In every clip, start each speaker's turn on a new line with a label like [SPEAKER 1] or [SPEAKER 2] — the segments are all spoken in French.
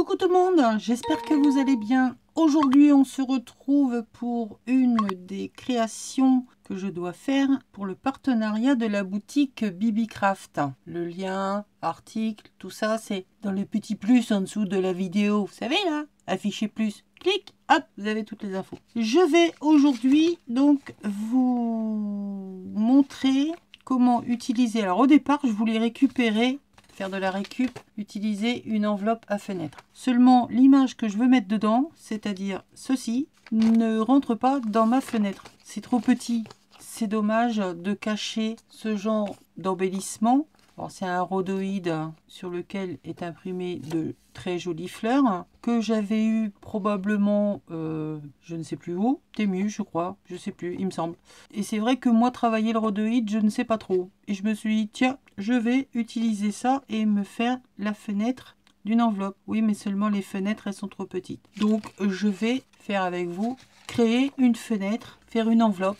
[SPEAKER 1] Coucou tout le monde, j'espère que vous allez bien. Aujourd'hui, on se retrouve pour une des créations que je dois faire pour le partenariat de la boutique Bibicraft. Le lien, article, tout ça, c'est dans le petit plus en dessous de la vidéo. Vous savez là, afficher plus. Clic, hop, vous avez toutes les infos. Je vais aujourd'hui donc vous montrer comment utiliser. Alors au départ, je voulais récupérer, faire de la récup, utiliser une enveloppe à fenêtre. Seulement l'image que je veux mettre dedans, c'est-à-dire ceci, ne rentre pas dans ma fenêtre. C'est trop petit. C'est dommage de cacher ce genre d'embellissement. C'est un rhodoïde sur lequel est imprimé de très jolies fleurs que j'avais eu probablement, je ne sais plus où, Temu je crois, je sais plus, il me semble. Et c'est vrai que moi travailler le rhodoïde, je ne sais pas trop. Et je me suis dit, tiens, je vais utiliser ça et me faire la fenêtre d'une enveloppe. Oui, mais seulement les fenêtres, elles sont trop petites. Donc je vais faire avec vous, créer une fenêtre, faire une enveloppe.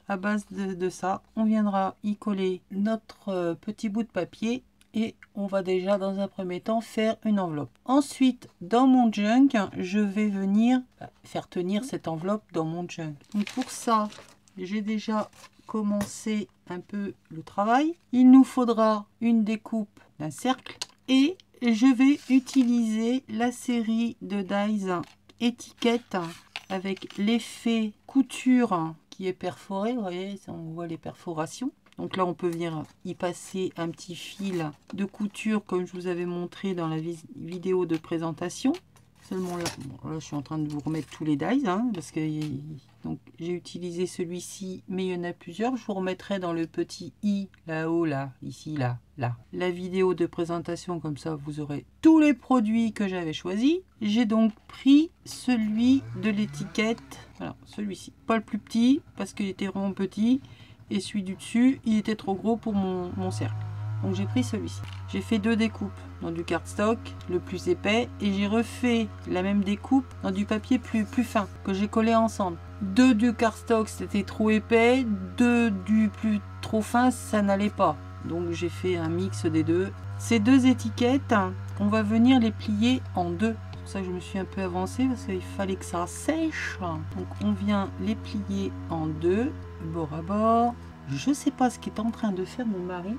[SPEAKER 1] À base de ça, on viendra y coller notre petit bout de papier et on va déjà dans un premier temps faire une enveloppe. Ensuite, dans mon junk, je vais venir faire tenir cette enveloppe dans mon junk. Donc pour ça, j'ai déjà commencé un peu le travail. Il nous faudra une découpe d'un cercle et je vais utiliser la série de dies étiquettes avec l'effet couture qui est perforé, vous voyez, on voit les perforations. Donc là, on peut venir y passer un petit fil de couture comme je vous avais montré dans la vidéo de présentation. Seulement là, bon, là je suis en train de vous remettre tous les dies, parce que donc j'ai utilisé celui-ci, mais il y en a plusieurs. Je vous remettrai dans le petit i là-haut, là, ici, là, là, la vidéo de présentation, comme ça vous aurez tous les produits que j'avais choisis. J'ai donc pris celui de l'étiquette, voilà, celui-ci, pas le plus petit parce qu'il était vraiment petit, et celui du dessus, il était trop gros pour mon cercle. Donc j'ai pris celui-ci. J'ai fait deux découpes dans du cardstock, le plus épais, et j'ai refait la même découpe dans du papier plus fin, que j'ai collé ensemble. Deux du cardstock, c'était trop épais, deux du plus trop fin, ça n'allait pas. Donc j'ai fait un mix des deux. Ces deux étiquettes, on va venir les plier en deux. C'est pour ça que je me suis un peu avancée, parce qu'il fallait que ça sèche. Donc on vient les plier en deux, bord à bord. Je sais pas ce qu'est en train de faire mon mari.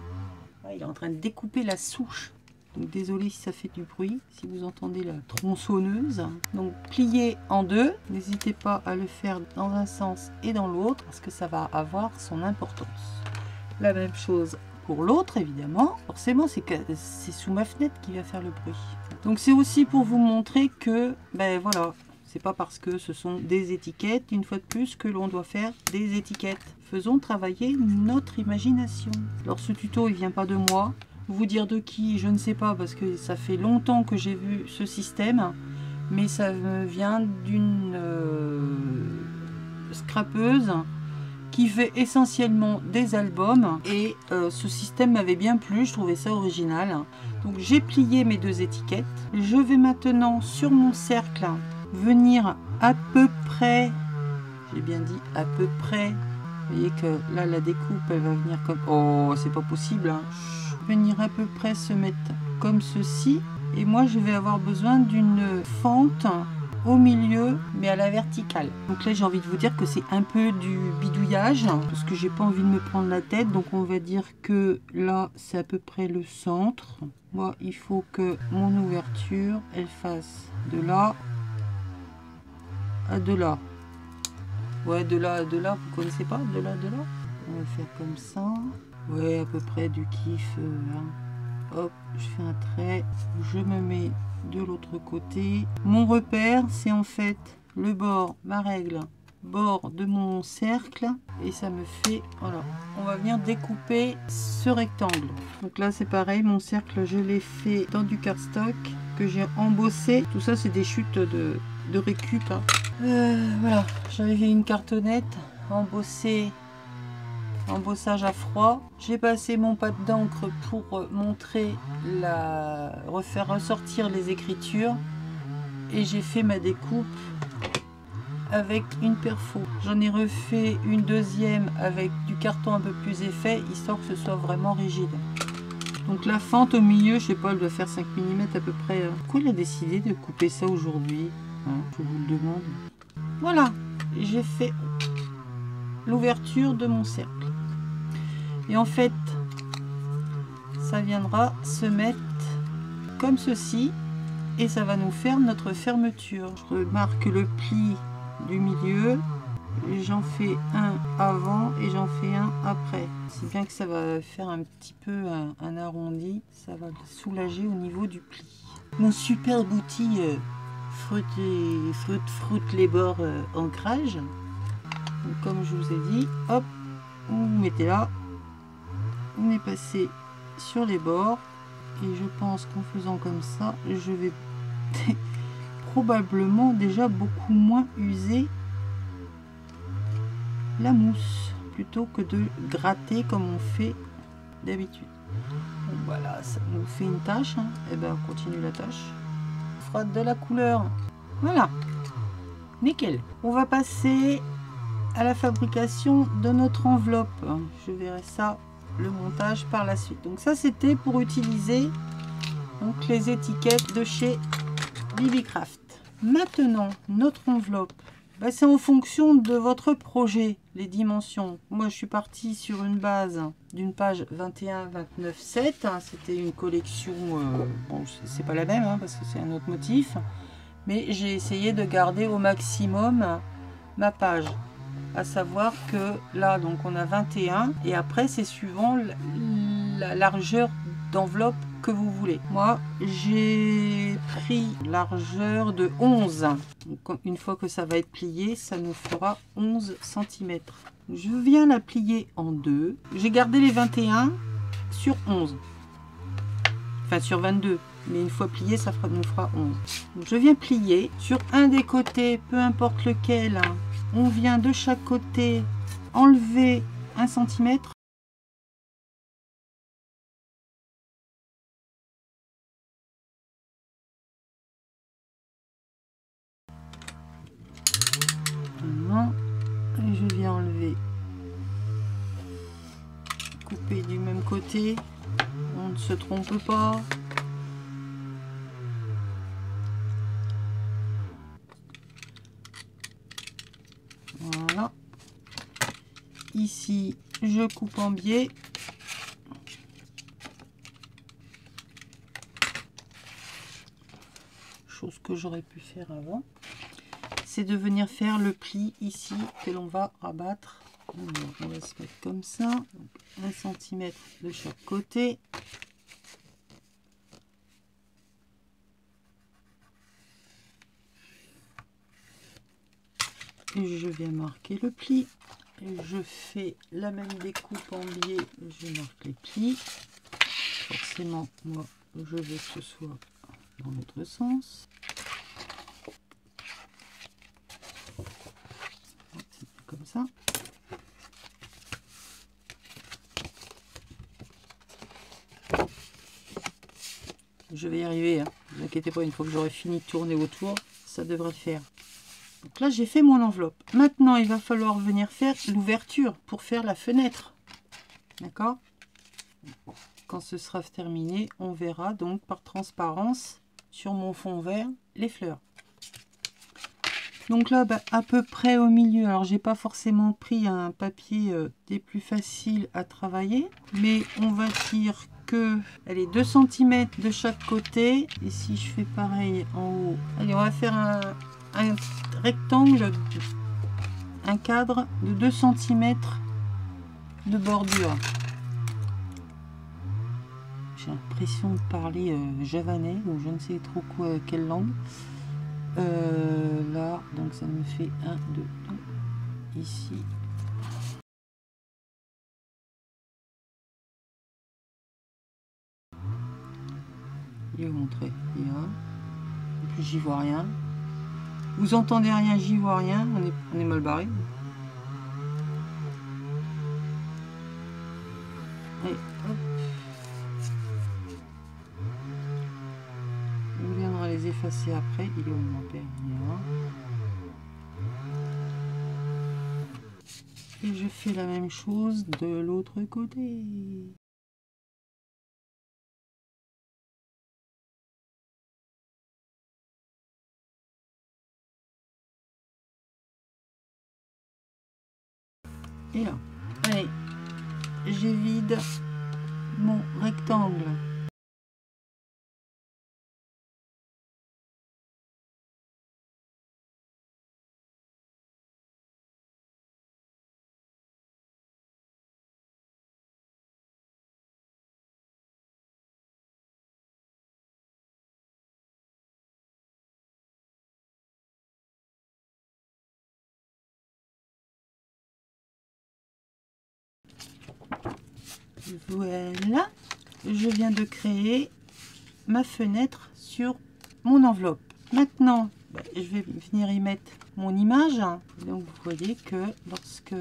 [SPEAKER 1] Il est en train de découper la souche. Donc désolé si ça fait du bruit, si vous entendez la tronçonneuse. Donc plié en deux, n'hésitez pas à le faire dans un sens et dans l'autre parce que ça va avoir son importance. La même chose pour l'autre évidemment. Forcément c'est sous ma fenêtre qui va faire le bruit. Donc c'est aussi pour vous montrer que, ben voilà, c'est pas parce que ce sont des étiquettes, une fois de plus, que l'on doit faire des étiquettes. Faisons travailler notre imagination. Alors ce tuto, il vient pas de moi. Vous dire de qui, je ne sais pas, parce que ça fait longtemps que j'ai vu ce système. Mais ça me vient d'une scrapeuse qui fait essentiellement des albums. Et ce système m'avait bien plu, je trouvais ça original. Donc j'ai plié mes deux étiquettes. Je vais maintenant sur mon cercle venir à peu près, j'ai bien dit à peu près, vous voyez que là la découpe elle va venir comme, oh c'est pas possible, venir à peu près se mettre comme ceci, et moi je vais avoir besoin d'une fente au milieu mais à la verticale. Donc là j'ai envie de vous dire que c'est un peu du bidouillage parce que j'ai pas envie de me prendre la tête, donc on va dire que là c'est à peu près le centre. Moi il faut que mon ouverture elle fasse de là à de là. Ouais, de là à de là, vous connaissez pas, de là à de là. On va faire comme ça. Ouais, à peu près du kiff. Hop, je fais un trait, je me mets de l'autre côté. Mon repère, c'est en fait le bord, ma règle, bord de mon cercle. Et ça me fait, voilà, on va venir découper ce rectangle. Donc là, c'est pareil, mon cercle, je l'ai fait dans du cardstock que j'ai embossé. Tout ça, c'est des chutes de récup. Voilà, j'avais fait une cartonnette embossage à froid. J'ai passé mon pâte d'encre pour montrer refaire ressortir les écritures, et j'ai fait ma découpe avec une perfo. J'en ai refait une deuxième avec du carton un peu plus épais, histoire que ce soit vraiment rigide. Donc la fente au milieu, je sais pas, elle doit faire 5 mm à peu près. Pourquoi il a décidé de couper ça aujourd'hui, hein, je vous le demande. Voilà, j'ai fait l'ouverture de mon cercle. Et en fait, ça viendra se mettre comme ceci et ça va nous faire notre fermeture. Je remarque le pli du milieu. J'en fais un avant et j'en fais un après. C'est bien que ça va faire un petit peu un arrondi. Ça va soulager au niveau du pli. Mon superbe outil frotte les bords ancrage. Donc, comme je vous ai dit, hop, vous mettez là. On est passé sur les bords. Et je pense qu'en faisant comme ça, je vais probablement déjà beaucoup moins user la mousse plutôt que de gratter comme on fait d'habitude. Bon, voilà, ça nous fait une tâche, hein. Et ben on continue la tâche. On frotte de la couleur. Voilà, nickel. On va passer à la fabrication de notre enveloppe. Je verrai ça, le montage par la suite. Donc ça c'était pour utiliser donc les étiquettes de chez Bibicraft. Maintenant notre enveloppe. Ben, c'est en fonction de votre projet, les dimensions. Moi, je suis partie sur une base d'une page 21-29-7. Hein, c'était une collection, bon, c'est pas la même, hein, parce que c'est un autre motif. Mais j'ai essayé de garder au maximum ma page. À savoir que là, donc on a 21. Et après, c'est suivant la largeur d'enveloppe que vous voulez. Moi, j'ai pris largeur de 11. Donc, une fois que ça va être plié, ça nous fera 11 cm. Je viens la plier en deux. J'ai gardé les 21 sur 11. Enfin, sur 22. Mais une fois plié, ça nous fera 11. Donc, je viens plier sur un des côtés, peu importe lequel. On vient de chaque côté enlever 1 cm. Et je viens enlever, couper du même côté, on ne se trompe pas. Voilà. Ici, je coupe en biais. Chose que j'aurais pu faire avant. C'est de venir faire le pli ici que l'on va rabattre. Alors, on va se mettre comme ça. Donc, 1 cm de chaque côté. Et je viens marquer le pli. Et je fais la même découpe en biais. Je marque les plis. Forcément, moi, je veux que ce soit dans l'autre sens. Comme ça. Je vais y arriver, hein. Ne vous inquiétez pas, une fois que j'aurai fini de tourner autour, ça devrait le faire. Donc là, j'ai fait mon enveloppe. Maintenant, il va falloir venir faire l'ouverture pour faire la fenêtre. D'accord? Quand ce sera terminé, on verra donc par transparence sur mon fond vert les fleurs. Donc là, bah, à peu près au milieu, alors j'ai pas forcément pris un papier des plus faciles à travailler, mais on va dire que, allez, 2 cm de chaque côté. Et si je fais pareil en haut, allez, on va faire un rectangle, un cadre de 2 cm de bordure. J'ai l'impression de parler javanais ou je ne sais trop quoi, quelle langue. Là, donc ça me fait 1, 2, ici. Il est montré. Il y a. En plus, j'y vois rien. Vous entendez rien, j'y vois rien. On est mal barré. Et hop. On viendra les effacer après. Il est au moins perdu. Et je fais la même chose de l'autre côté. et là. Allez, j'évide mon rectangle. Voilà, je viens de créer ma fenêtre sur mon enveloppe. Maintenant, je vais venir y mettre mon image. Donc vous voyez que lorsque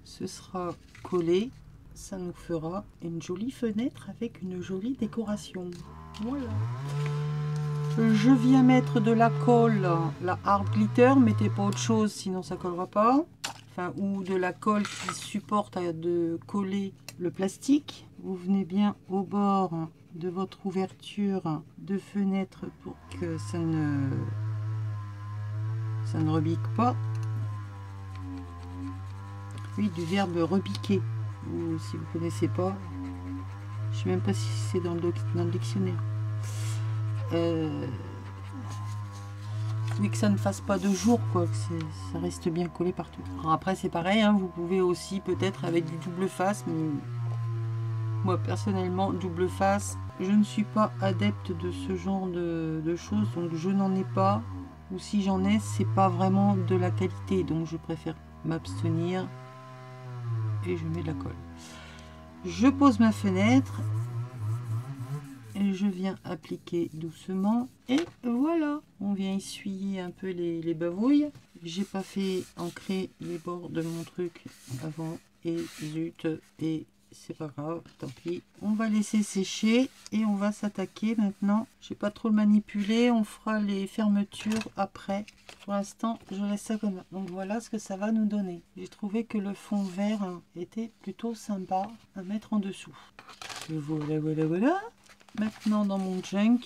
[SPEAKER 1] ce sera collé, ça nous fera une jolie fenêtre avec une jolie décoration. Voilà. Je viens mettre de la colle, la Art Glitter, mettez pas autre chose sinon ça collera pas. Enfin, ou de la colle qui supporte de coller le plastique. Vous venez bien au bord de votre ouverture de fenêtre pour que ça ne rebique pas. Oui, du verbe rebiquer, ou si vous ne connaissez pas, je ne sais même pas si c'est dans le dictionnaire. Oui, que ça ne fasse pas de jour, quoi, que ça reste bien collé partout. Alors après c'est pareil, hein, vous pouvez aussi peut-être avec du double face, mais moi personnellement double face, je ne suis pas adepte de ce genre de choses, donc je n'en ai pas, ou si j'en ai, c'est pas vraiment de la qualité, donc je préfère m'abstenir et je mets de la colle. Je pose ma fenêtre et je viens appliquer doucement et voilà, on vient essuyer un peu les bavouilles. J'ai pas fait ancrer les bords de mon truc avant et zut, et c'est pas grave, tant pis. On va laisser sécher et on va s'attaquer maintenant. Je vais pas trop le manipuler, on fera les fermetures après. Pour l'instant, je laisse ça comme ça. Donc voilà ce que ça va nous donner. J'ai trouvé que le fond vert était plutôt sympa à mettre en dessous. Et voilà, voilà, voilà. Maintenant dans mon junk,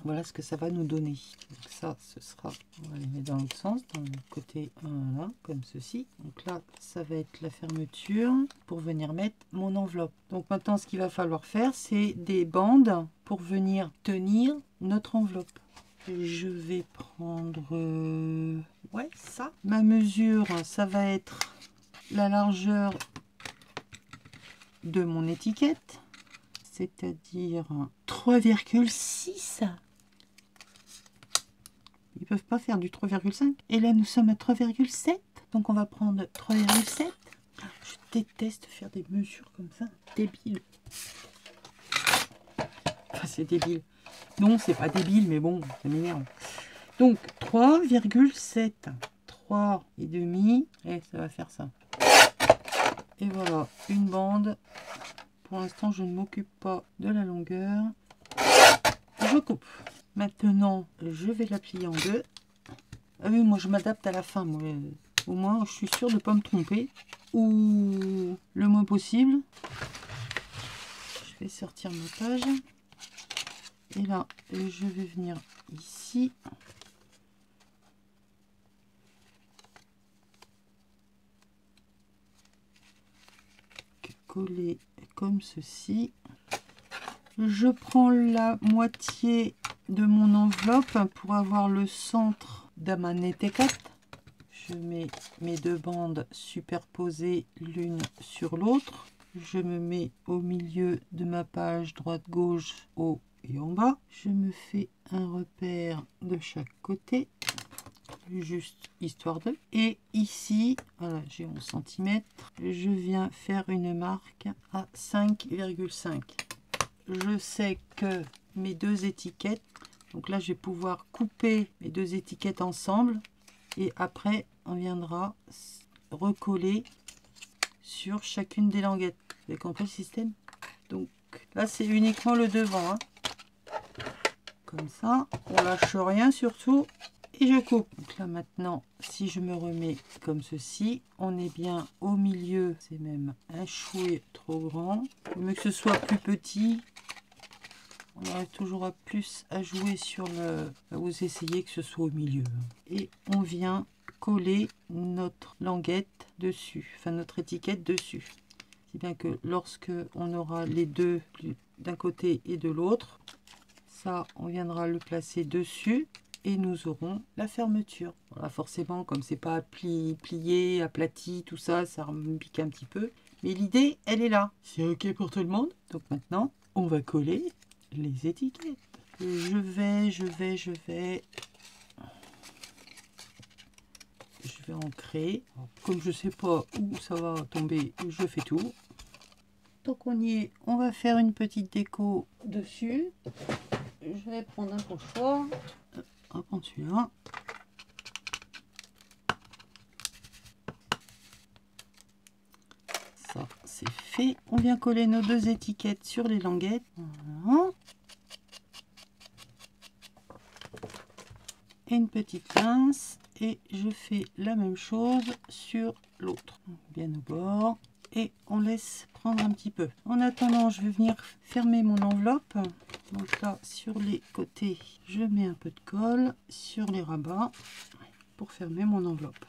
[SPEAKER 1] voilà ce que ça va nous donner. Donc ça, ce sera, on va les mettre dans l'autre sens, dans le côté, voilà, comme ceci. Donc là, ça va être la fermeture pour venir mettre mon enveloppe. Donc maintenant, ce qu'il va falloir faire, c'est des bandes pour venir tenir notre enveloppe. Je vais prendre, ouais, ça. Ma mesure, ça va être la largeur de mon étiquette, c'est-à-dire 3,6. Ils peuvent pas faire du 3,5. Et là, nous sommes à 3,7. Donc, on va prendre 3,7. Je déteste faire des mesures comme ça. Débile. Enfin, c'est débile. Non, c'est pas débile, mais bon, ça m'énerve. Donc, 3,7. 3,5. Et ça va faire ça. Et voilà, une bande. Pour l'instant, je ne m'occupe pas de la longueur. Je coupe. Maintenant, je vais la plier en deux. Ah oui, moi, je m'adapte à la fin. Moi. Au moins, je suis sûre de ne pas me tromper. Ou le moins possible. Je vais sortir ma page. Et là, je vais venir ici. Coller comme ceci. Je prends la moitié de mon enveloppe pour avoir le centre de ma étiquette. Je mets mes deux bandes superposées l'une sur l'autre. Je me mets au milieu de ma page droite-gauche, haut et en bas. Je me fais un repère de chaque côté, juste histoire de. Et ici, voilà, j'ai 11 cm. Je viens faire une marque à 5,5. Je sais que mes deux étiquettes, donc là je vais pouvoir couper mes deux étiquettes ensemble et après on viendra recoller sur chacune des languettes. Vous avez compris le système? Donc là c'est uniquement le devant, hein. Comme ça, on lâche rien surtout et je coupe. Donc là maintenant, si je me remets comme ceci, on est bien au milieu, c'est même un chouïa trop grand. Il vaut mieux que ce soit plus petit. On aurait toujours plus à jouer sur le... Vous essayez que ce soit au milieu. Et on vient coller notre languette dessus, enfin notre étiquette dessus. Si bien que lorsque on aura les deux d'un côté et de l'autre, ça on viendra le placer dessus et nous aurons la fermeture. Voilà, forcément comme c'est pas plié, aplati, tout ça, ça me pique un petit peu. Mais l'idée, elle est là. C'est ok pour tout le monde. Donc maintenant, on va coller les étiquettes. Je vais ancrer. Comme je sais pas où ça va tomber, je fais tout. Donc on y est, on va faire une petite déco dessus. Je vais prendre un pochoir. On va prendre celui-là. Ça c'est fait. On vient coller nos deux étiquettes sur les languettes. Voilà. Et une petite pince. Et je fais la même chose sur l'autre. Bien au bord. Et on laisse prendre un petit peu. En attendant, je vais venir fermer mon enveloppe. Donc là, sur les côtés, je mets un peu de colle sur les rabats pour fermer mon enveloppe.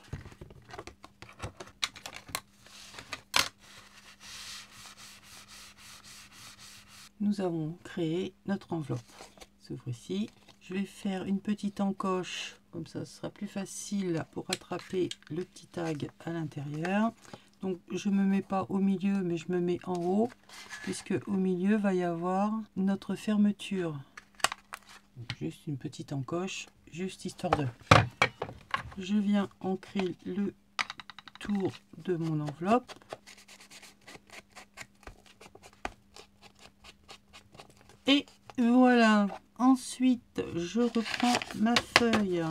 [SPEAKER 1] Nous avons créé notre enveloppe. Ce fois-ci, je vais faire une petite encoche. Comme ça, ce sera plus facile pour attraper le petit tag à l'intérieur. Donc je me mets pas au milieu, mais je me mets en haut, puisque au milieu va y avoir notre fermeture. Donc, juste une petite encoche, juste histoire de. Je viens ancrer le tour de mon enveloppe. Et voilà. Ensuite, je reprends ma feuille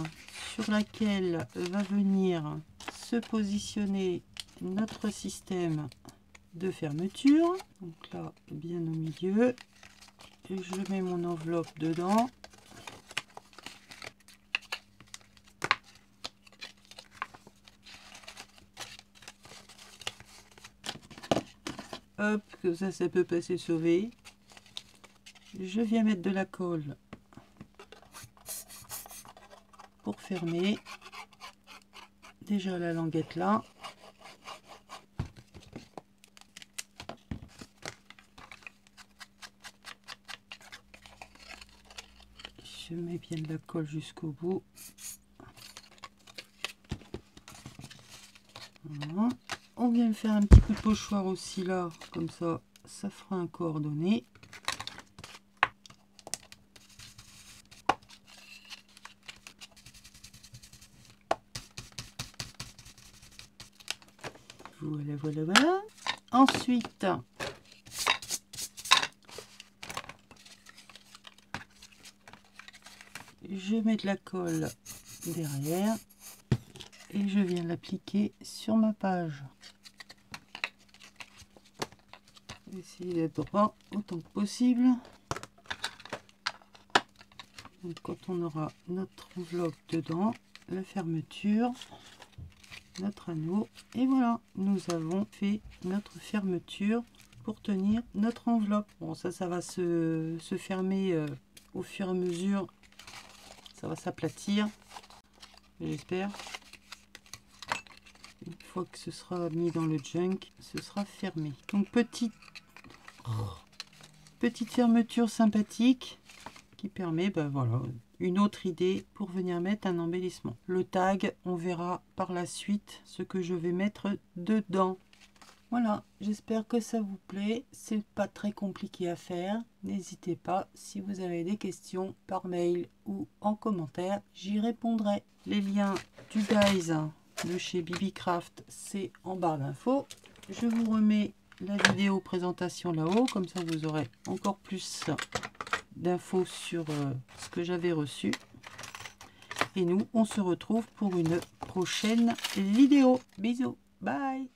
[SPEAKER 1] sur laquelle va venir se positionner notre système de fermeture. Donc là, bien au milieu, et je mets mon enveloppe dedans. Hop, comme ça peut passer sauvé. Je viens mettre de la colle pour fermer. Déjà la languette là. Je mets bien de la colle jusqu'au bout. Voilà. On vient faire un petit coup de pochoir aussi là, comme ça, ça fera un coordonné. Voilà, voilà, voilà. Ensuite, je mets de la colle derrière et je viens l'appliquer sur ma page. Essayer d'être droit autant que possible. Donc, quand on aura notre enveloppe dedans, la fermeture, notre anneau, et voilà, nous avons fait notre fermeture pour tenir notre enveloppe. Bon, ça va se fermer au fur et à mesure, ça va s'aplatir, j'espère. Une fois que ce sera mis dans le junk, ce sera fermé. Donc petite fermeture sympathique qui permet, ben voilà, une autre idée pour venir mettre un embellissement. Le tag, on verra par la suite ce que je vais mettre dedans. Voilà, j'espère que ça vous plaît. C'est pas très compliqué à faire. N'hésitez pas, si vous avez des questions par mail ou en commentaire, j'y répondrai. Les liens du guys de chez BibiCraft, c'est en barre d'infos. Je vous remets la vidéo présentation là-haut, comme ça vous aurez encore plus d'infos sur ce que j'avais reçu. Et nous, on se retrouve pour une prochaine vidéo. Bisous, bye.